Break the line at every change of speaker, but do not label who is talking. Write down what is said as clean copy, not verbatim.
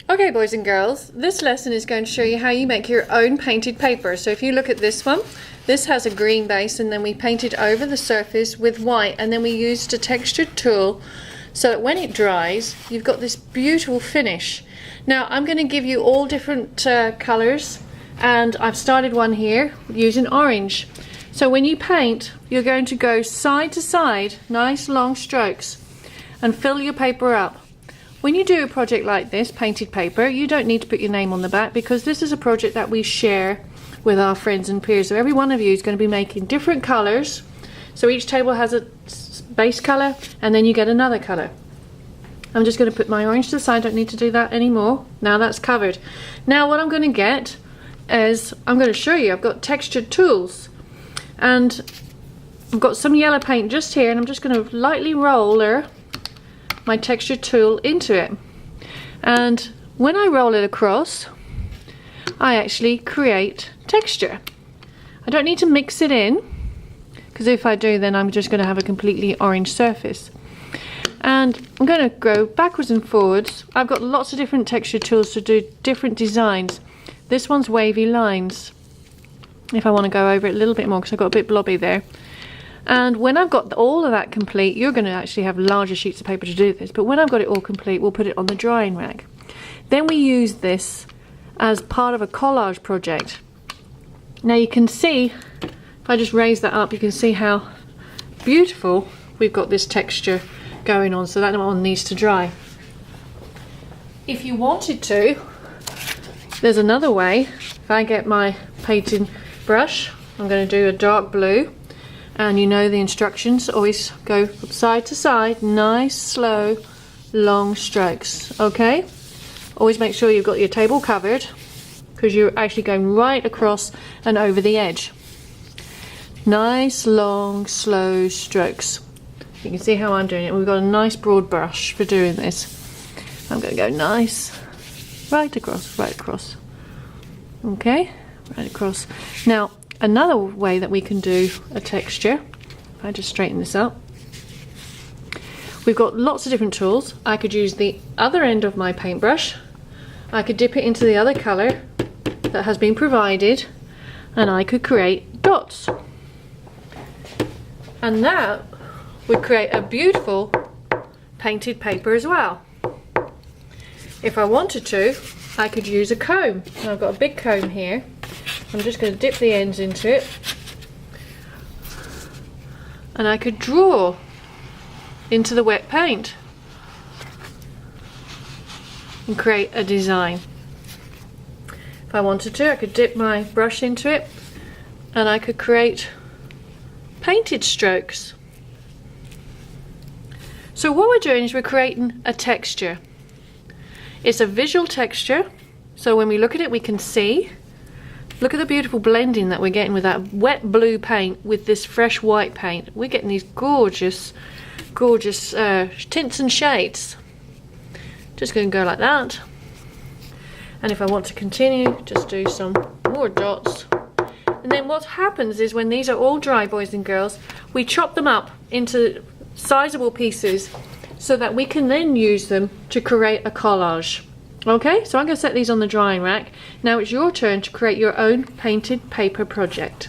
Okay, boys and girls, this lesson is going to show you how you make your own painted paper. So if you look at this one, this has a green base and then we painted over the surface with white, and then we used a textured tool so that when it dries you've got this beautiful finish. Now I'm going to give you all different colours, and I've started one here using orange. So when you paint, you're going to go side to side, nice long strokes, and fill your paper up. When you do a project like this, painted paper, you don't need to put your name on the back, because this is a project that we share with our friends and peers. So every one of you is going to be making different colours. So each table has a base colour and then you get another colour. I'm just going to put my orange to the side, don't need to do that anymore. Now that's covered. Now what I'm going to get is, I'm going to show you, I've got textured tools. And I've got some yellow paint just here, and I'm just going to lightly roller my texture tool into it, and when I roll it across I actually create texture. I don't need to mix it in, because if I do then I'm just going to have a completely orange surface. And I'm going to go backwards and forwards. I've got lots of different texture tools to do different designs. This one's wavy lines, if I want to go over it a little bit more because I've got a bit blobby there. And when I've got all of that complete, you're going to actually have larger sheets of paper to do this, but when I've got it all complete, we'll put it on the drying rack. Then we use this as part of a collage project. Now you can see, if I just raise that up, you can see how beautiful we've got this texture going on, so that one needs to dry. If you wanted to, there's another way. If I get my painting brush, I'm going to do a dark blue. And you know the instructions, always go from side to side, nice, slow, long strokes, okay? Always make sure you've got your table covered, because you're actually going right across and over the edge. Nice, long, slow strokes. You can see how I'm doing it. We've got a nice broad brush for doing this. I'm going to go nice, right across. Okay, right across. Now, another way that we can do a texture, if I just straighten this up, we've got lots of different tools. I could use the other end of my paintbrush, I could dip it into the other colour that has been provided, and I could create dots. And that would create a beautiful painted paper as well. If I wanted to, I could use a comb. And I've got a big comb here. I'm just going to dip the ends into it, and I could draw into the wet paint and create a design. If I wanted to, I could dip my brush into it and I could create painted strokes. So what we're doing is we're creating a texture. It's a visual texture, so when we look at it we can see. Look at the beautiful blending that we're getting with that wet blue paint with this fresh white paint. We're getting these gorgeous, gorgeous tints and shades. Just going to go like that. And if I want to continue, just do some more dots. And then what happens is when these are all dry, boys and girls, we chop them up into sizable pieces so that we can then use them to create a collage. Okay, so I'm going to set these on the drying rack. Now it's your turn to create your own painted paper project.